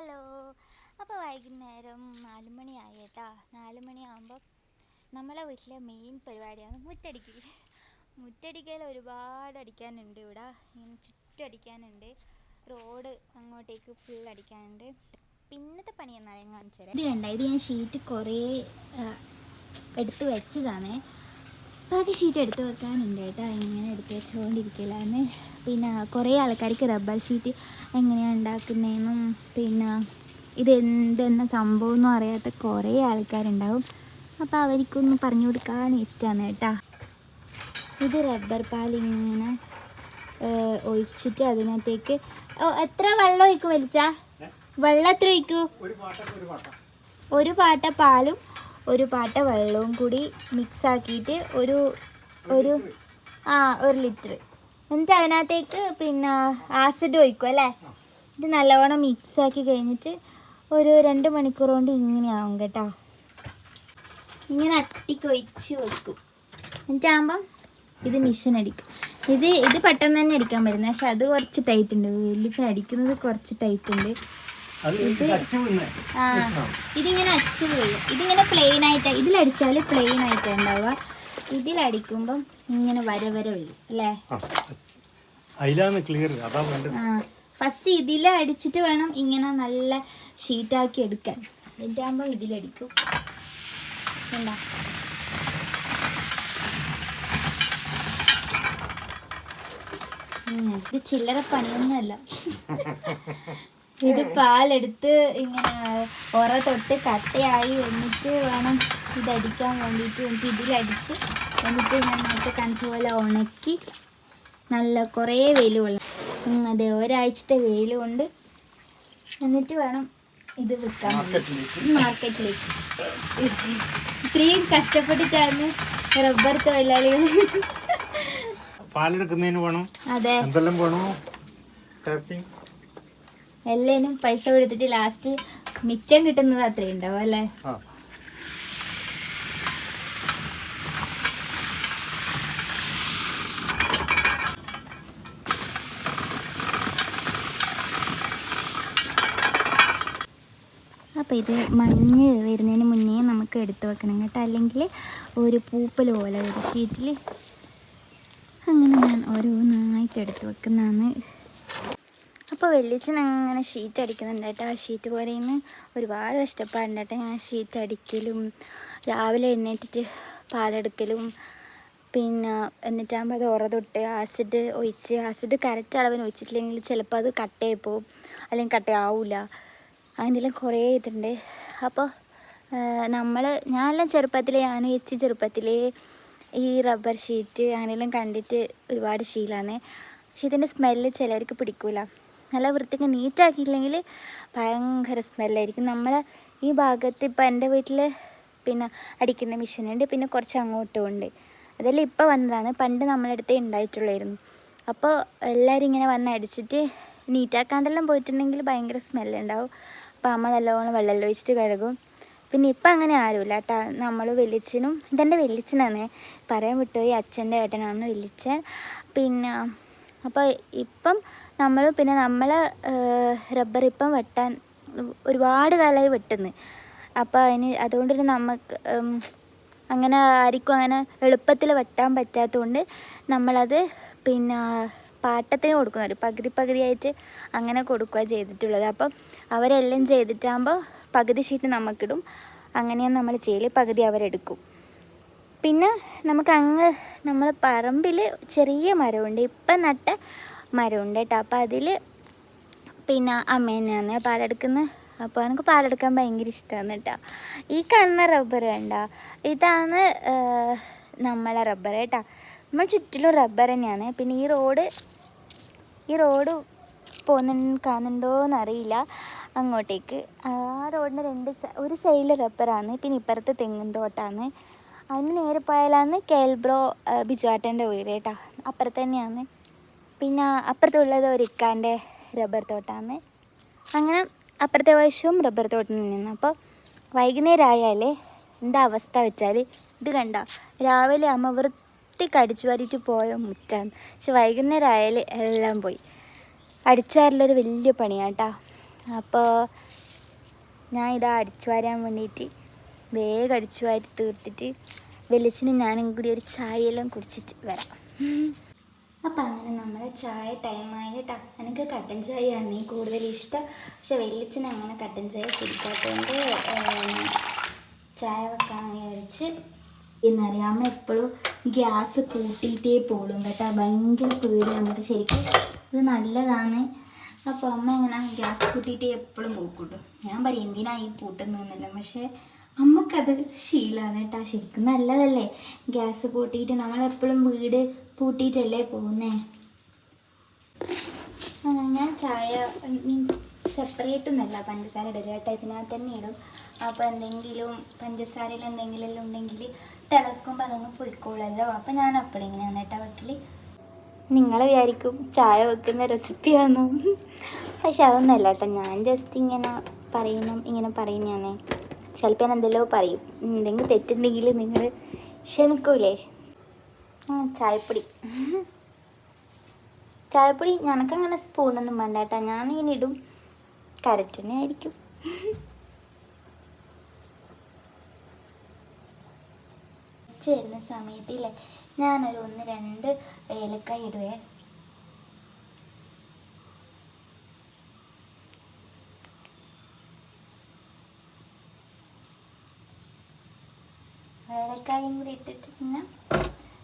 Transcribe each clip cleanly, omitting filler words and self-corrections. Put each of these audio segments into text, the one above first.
Hello. അപ്പോൾ വൈകുന്നേരം 4 മണിയായി കേട്ടോ. 4 മണിയാകുമ്പോൾ നമ്മളെ വീട്ടിലെ മെയിൻ പരിപാടിയാണ് മുറ്റടിക്കൽ. മുറ്റടിക്കൽ ഒരുപാട് അടിക്കാനുണ്ട്. ഇവിടെ ഇങ്ങനെ ചുറ്റടിക്കാനുണ്ട്. റോഡ് അങ്ങോട്ടേക്ക് ഫുൾ അടിക്കാനുണ്ട്. പിന്നത്തെ പണി എന്നാലും ഞാൻ കാണിച്ചു തരാം. ഇത് കണ്ട, ഇത് ഞാൻ ഷീറ്റ് കുറേ എടുത്ത് വെച്ചതാണ്. ബാക്കി ഷീറ്റ് എടുത്ത് വെക്കാനുണ്ട് കേട്ടോ. ഇങ്ങനെ എടുത്ത് വെച്ചുകൊണ്ടിരിക്കലാണ്. പിന്നെ കുറേ ആൾക്കാർക്ക് റബ്ബർ ഷീറ്റ് എങ്ങനെയാണ് ഉണ്ടാക്കുന്നതെന്നും പിന്നെ ഇതെന്തെന്ന സംഭവം ഒന്നും അറിയാത്ത കുറേ ആൾക്കാരുണ്ടാവും. അപ്പോൾ അവർക്കൊന്ന് പറഞ്ഞു കൊടുക്കാൻ ഇഷ്ടമാണ് കേട്ടോ. ഇത് റബ്ബർ പാൽ ഇങ്ങനെ ഒഴിച്ചിട്ട് അതിനകത്തേക്ക് എത്ര വെള്ളം ഒഴിക്കും? വെള്ളം എത്ര ഒഴിക്കൂ? ഒരു പാട്ട പാലും ഒരു പാട്ട വെള്ളവും കൂടി മിക്സ് ആക്കിയിട്ട് ഒരു 1 ലിറ്റർ. എന്നിട്ട് അതിനകത്തേക്ക് പിന്നെ ആസിഡ് ഒഴിക്കും അല്ലേ. ഇത് നല്ലവണ്ണം മിക്സ് ആക്കി കഴിഞ്ഞിട്ട് ഒരു 2 മണിക്കൂർ കൊണ്ട് ഇങ്ങനെയാവും കേട്ടോ. ഇങ്ങനെ അട്ടിക്കൊഴിച്ച് വെക്കും. എന്നിട്ടാകുമ്പം ഇത് മിഷൻ അടിക്കും. ഇത് പെട്ടെന്ന് തന്നെ അടിക്കാൻ പറ്റുന്നത്. പക്ഷെ അത് കുറച്ച് ടൈറ്റ് ഉണ്ട്. വലിയ അടിക്കുന്നത് കുറച്ച് ടൈറ്റ് ഉണ്ട്. ഇതിങ്ങനെ അച്ച് വീഴും. ഇതിങ്ങനെ പ്ലെയിൻ ആയിട്ട് ഇതിലടിച്ചാൽ പ്ലെയിൻ ആയിട്ട് ഉണ്ടാവുക. ഇതിലടിക്കുമ്പം ഇങ്ങനെ വര വീഴും അല്ലേ. ഫസ്റ്റ് ഇതിലടിച്ചിട്ട് വേണം ഇങ്ങനെ നല്ല ഷീറ്റാക്കി എടുക്കാൻ. എന്നിട്ടാകുമ്പോൾ ഇതിലടിക്കും. എന്താ ഇത് ചില്ലറ പണിയൊന്നുമല്ല. ഇത് പാലെടുത്ത് ഇങ്ങനെ ഉറ തൊട്ട് കട്ടയായി എന്നിട്ട് വേണം ഇതടിക്കാൻ വേണ്ടിയിട്ട്. എന്നിട്ട് ഇതിലടിച്ച് എന്നിട്ട് ഞാൻ നേരത്തെ കാണിച്ച പോലെ ഉണക്കി നല്ല കുറേ വെയിൽ കൊള്ളണം. അതെ, ഒരാഴ്ചത്തെ വെയിൽ കൊണ്ട് എന്നിട്ട് വേണം ഇത് വിൽക്കാൻ മാർക്കറ്റിലേക്ക്. ഇത്രയും കഷ്ടപ്പെട്ടിട്ടാണ് റബ്ബർ തൊഴിലാളികൾ പാലെടുക്കുന്നതിന് വേണം. അതെ, എന്തെല്ലാം വേണോ എല്ലാനും പൈസ കൊടുത്തിട്ട് ലാസ്റ്റ് മിച്ചം കിട്ടുന്നത് അത്രേ ഉണ്ടാവും അല്ലേ. അപ്പോൾ ഇത് മഞ്ഞ് വരുന്നതിന് മുന്നേ നമുക്ക് എടുത്ത് വെക്കണം കേട്ടോ. അല്ലെങ്കിൽ ഒരു പൂപ്പൽ പോലെ ഒരു ഷീറ്റിൽ. അങ്ങനെ ഞാൻ ഓരോന്നായിട്ട് എടുത്ത് വെക്കുന്നതാണ്. അപ്പോൾ വെള്ളിച്ചൻ അങ്ങനെ ഷീറ്റ് അടിക്കുന്നുണ്ട് കേട്ടോ. ആ ഷീറ്റ് പോലെ ഇന്ന് ഒരുപാട് കഷ്ടപ്പാടുണ്ട് കേട്ടോ. ഞാൻ ഷീറ്റ് അടിക്കലും രാവിലെ എഴുന്നേറ്റിട്ട് പാലെടുക്കലും പിന്നെ എന്നിട്ടാകുമ്പോൾ അത് ഉറ തൊട്ട് ആസിഡ് ഒഴിച്ച് ആസിഡ് കറക്റ്റ് അളവിന് ഒഴിച്ചിട്ടില്ലെങ്കിൽ ചിലപ്പോൾ അത് കട്ടയായി പോവും, അല്ലെങ്കിൽ കട്ടയാവില്ല. അതിനെല്ലാം കുറേ ഇതുണ്ട്. അപ്പോൾ ഞാനെല്ലാം ഞാൻ ചെറുപ്പത്തിലേ ഈ റബ്ബർ ഷീറ്റ് അങ്ങനെയെല്ലാം കണ്ടിട്ട് ഒരുപാട് ശീലമാണ്. പക്ഷെ ഇതിൻ്റെ സ്മെല്ല് ചിലർക്ക് പിടിക്കില്ല. നല്ല വൃത്തിക്ക് നീറ്റാക്കിയില്ലെങ്കിൽ ഭയങ്കര സ്മെല്ലായിരിക്കും. നമ്മളെ ഈ ഭാഗത്ത് ഇപ്പം എൻ്റെ വീട്ടിൽ പിന്നെ അടിക്കുന്ന മെഷീനുണ്ട്. പിന്നെ കുറച്ച് അങ്ങോട്ടും ഉണ്ട്. അതെല്ലാം ഇപ്പോൾ വന്നതാണ്. പണ്ട് നമ്മളടുത്തേ ഉണ്ടായിട്ടുള്ളായിരുന്നു. അപ്പോൾ എല്ലാവരും ഇങ്ങനെ വന്ന് അടിച്ചിട്ട് നീറ്റാക്കാണ്ടെല്ലാം പോയിട്ടുണ്ടെങ്കിൽ ഭയങ്കര സ്മെല്ലുണ്ടാവും. അപ്പോൾ അമ്മ നല്ലോണം വെള്ളം ഒഴിച്ചിട്ട് കഴുകും. പിന്നെ ഇപ്പം അങ്ങനെ ആരുമില്ല കേട്ടോ. നമ്മൾ വെള്ളിച്ചനും, ഇതെൻ്റെ വെള്ളിച്ചനാണ്, പറയാൻ വിട്ടുപോയി, അച്ഛൻ്റെ ഏട്ടനാണ് വെള്ളിച്ചൻ. പിന്നെ അപ്പോൾ ഇപ്പം നമ്മൾ റബ്ബർ ഇപ്പം വെട്ടാൻ ഒരുപാട് കാലമായി വെട്ടുന്നത്. അപ്പോൾ അതുകൊണ്ടൊരു നമുക്ക് അങ്ങനെ ആർക്കും അങ്ങനെ എളുപ്പത്തിൽ വെട്ടാൻ പറ്റാത്തതുകൊണ്ട് നമ്മളത് പിന്നെ പാട്ടത്തിന് കൊടുക്കുന്നത് പകുതിയായിട്ട് അങ്ങനെ കൊടുക്കുക ചെയ്തിട്ടുള്ളത്. അപ്പം അവരെല്ലാം ചെയ്തിട്ടാകുമ്പോൾ പകുതി ഷീറ്റ് നമുക്കിടും. അങ്ങനെയാണ് നമ്മൾ ചെയ്യൽ. പകുതി അവരെടുക്കും. പിന്നെ നമുക്ക് നമ്മളെ പറമ്പിൽ ചെറിയ മരമുണ്ട്, ഇപ്പം നട്ട മരമുണ്ട് കേട്ടോ. അപ്പം അതിൽ പിന്നെ അമ്മ തന്നെയാണ് പാലെടുക്കുന്നത്. അപ്പോൾ എനിക്ക് പാലെടുക്കാൻ ഭയങ്കര ഇഷ്ടമാണ് കേട്ടോ. ഈ കാണുന്ന റബ്ബർ വേണ്ട, ഇതാണ് നമ്മളെ റബ്ബർ കേട്ടോ. നമ്മൾ ചുറ്റിലും റബ്ബർ തന്നെയാണ്. പിന്നെ ഈ റോഡ് കാണുന്നുണ്ടോയെന്നറിയില്ല അങ്ങോട്ടേക്ക്. ആ റോഡിൻ്റെ ഒരു സൈഡിൽ റബ്ബറാണ്, പിന്നെ ഇപ്പുറത്ത് തെങ്ങിൻ തോട്ടാണ്. അതിന് നേരെ പോയാലാണ് കേൽബ്രോ ബിജുവാട്ടൻ്റെ വീട് കേട്ടോ. അപ്പുറത്ത് തന്നെയാണ്. പിന്നെ അപ്പുറത്തുള്ളത് ഒരു ഇക്കാൻ്റെ റബ്ബർ തോട്ടാണ്. അങ്ങനെ അപ്പുറത്തെ വശവും റബ്ബർ തോട്ടം തന്നെയാണ്. അപ്പോൾ വൈകുന്നേരം ആയാൽ എന്താ അവസ്ഥ വെച്ചാൽ ഇത് കണ്ട, രാവിലെ അമ്മ വൃത്തിക്ക് അടിച്ചു വാരിയിട്ട് പോയ മുറ്റാണ്. പക്ഷെ വൈകുന്നേരം ആയാൽ എല്ലാം പോയി. അടിച്ചാറിലൊരു വലിയ പണിയാണ് കേട്ടോ. അപ്പോൾ ഞാൻ ഇതാ അടിച്ചു വാരാൻ വേണ്ടിയിട്ട് വേഗം അടിച്ചു വാരി തീർത്തിട്ട് വെളിച്ചിന് ഞാനും കൂടി ഒരു ചായയെല്ലാം കുടിച്ചിട്ട് വരാം. അപ്പം അങ്ങനെ നമ്മുടെ ചായ ടൈമായി കേട്ടോ. എനിക്ക് കട്ടൻ ചായയാണ് കൂടുതൽ ഇഷ്ടം. പക്ഷെ വെളിച്ചിന് അങ്ങനെ കട്ടൻ ചായ കുടിക്കാത്തതുകൊണ്ട് ചായ വെക്കാമെന്ന് വിചാരിച്ച്. എന്നറിയാമോ എപ്പോഴും ഗ്യാസ് കൂട്ടിയിട്ടേ പോളും കേട്ടോ. ഭയങ്കര പേടി നമുക്ക്. ശരിക്കും ഇത് നല്ലതാണ്. അപ്പോൾ അമ്മ ഇങ്ങനെ ഗ്യാസ് കൂട്ടിയിട്ട് എപ്പോഴും പോക്കുള്ളൂ. ഞാൻ പറയും എന്തിനാ ഈ പൂട്ടുന്നതെന്നല്ല, പക്ഷേ അമ്മക്കത് ശീലമാണ് കേട്ടോ. ശരിക്കും നല്ലതല്ലേ ഗ്യാസ് പൂട്ടിയിട്ട്. നമ്മളെപ്പോഴും വീട് പൂട്ടിയിട്ടല്ലേ പോകുന്നേ. ഞാൻ ചായ മീൻസ് സെപ്പറേറ്റൊന്നുമല്ല പഞ്ചസാര ഇടല് കേട്ടോ, ഇതിനകത്ത് തന്നെ ഇടും. അപ്പോൾ എന്തെങ്കിലും പഞ്ചസാരയിൽ എന്തെങ്കിലും ഉണ്ടെങ്കിൽ തിളക്കുമ്പോൾ അതങ്ങ് പൊയ്ക്കോളല്ലോ. അപ്പോൾ ഞാൻ അപ്പോഴിങ്ങനെയാണ് കേട്ടോ വെക്കൽ. നിങ്ങൾ വിചാരിക്കും ചായ വെക്കുന്ന റെസിപ്പിയാണോ? പക്ഷെ അതൊന്നുമല്ല കേട്ടോ. ഞാൻ ജസ്റ്റ് ഇങ്ങനെ പറയുന്നതാണേ. ചിലപ്പോൾ ഞാൻ എന്തെല്ലോ പറയും. എന്തെങ്കിലും തെറ്റുണ്ടെങ്കിൽ നിങ്ങൾ ക്ഷമിക്കൂലേ? ചായപ്പൊടി ഞങ്ങൾക്കങ്ങനെ സ്പൂണൊന്നും വേണ്ട കേട്ടോ. ഞാനിങ്ങനെ ഇടും. കറക്റ്റ് തന്നെ ആയിരിക്കും. വരുന്ന സമയത്തില്ലേ ഞാനൊരു 1-2 ഏലക്കായ ഇടുവേ. ഏലക്കായും കൂടി ഇട്ടിട്ട് പിന്നെ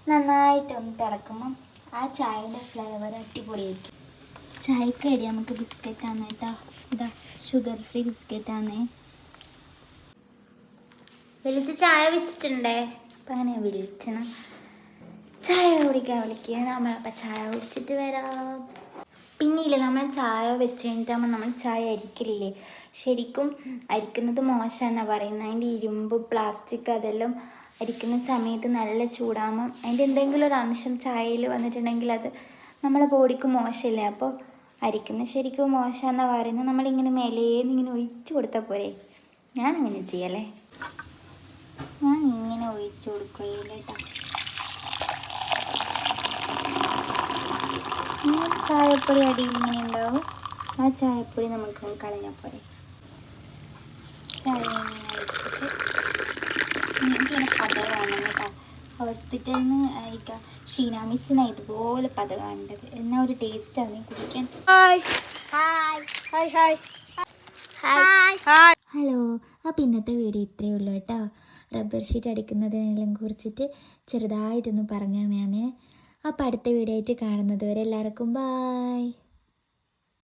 നന്നായിട്ടൊന്ന് തിളക്കുമ്പം ആ ചായയുടെ ഫ്ലേവർ അടിപൊളിയായിരിക്കും. ചായക്കടി നമുക്ക് ബിസ്ക്കറ്റാണ് കേട്ടോ. ഇതാ ഷുഗർ ഫ്രീ ബിസ്ക്കറ്റാണേ. വിളിച്ച് ചായ വെച്ചിട്ടുണ്ടേ. അപ്പം അങ്ങനെ വിളിച്ചണം ചായ കുടിക്കാൻ വിളിക്കുക. നമ്മളപ്പം ചായ കുടിച്ചിട്ട് വരാം. പിന്നെയില്ലേ നമ്മൾ ചായ വെച്ച് കഴിഞ്ഞിട്ടാകുമ്പോൾ നമ്മൾ ചായ അരിക്കില്ലേ. ശരിക്കും അരിക്കുന്നത് മോശമെന്നാണ് പറയുന്നത്. അതിൻ്റെ ഇരുമ്പ് പ്ലാസ്റ്റിക് അതെല്ലാം അരിക്കുന്ന സമയത്ത് നല്ല ചൂടാകുമ്പം അതിൻ്റെ എന്തെങ്കിലും ഒരു അംശം ചായയിൽ വന്നിട്ടുണ്ടെങ്കിൽ അത് നമ്മളെ ബോഡിക്ക് മോശമില്ലേ. അപ്പോൾ അരിക്കുന്നത് ശരിക്കും മോശമെന്നാണ് പറയുന്നത്. നമ്മളിങ്ങനെ മേലേന്ന് ഇങ്ങനെ ഒഴിച്ച് കൊടുത്താൽ പോരെ. ഞാനങ്ങനെ ചെയ്യല്ലേ. ഞാൻ ഇങ്ങനെ ഒഴിച്ച് കൊടുക്കുകയില്ല കേട്ടോ. ചായപ്പൊടി അടിയിൽ ഇങ്ങനെ ഉണ്ടാവും. ആ ചായപ്പൊടി നമുക്ക് കളഞ്ഞാൽ പോരെ. ചായ ഇങ്ങനെ പതവാണ് കേട്ടോ. ഹോസ്പിറ്റലിൽ നിന്ന് അയക്കാം. ഷീന മിസ്സിന് ഇതുപോലെ പതവാണ്ടത്. എന്നാൽ ഒരു ടേസ്റ്റാണ് കുടിക്കാൻ. ഹലോ. അപ്പോൾ ഇന്നത്തെ വീഡിയോ ഇത്രയേ ഉള്ളൂ കേട്ടോ. റബ്ബർ ഷീറ്റ് അടിക്കുന്നതിനെല്ലാം കുറിച്ചിട്ട് ചെറുതായിട്ടൊന്ന് പറഞ്ഞു ഞാൻ. അപ്പോൾ അടുത്ത വീഡിയോ ആയിട്ട് കാണുന്നത് വരെ എല്ലാവർക്കും ബായ്.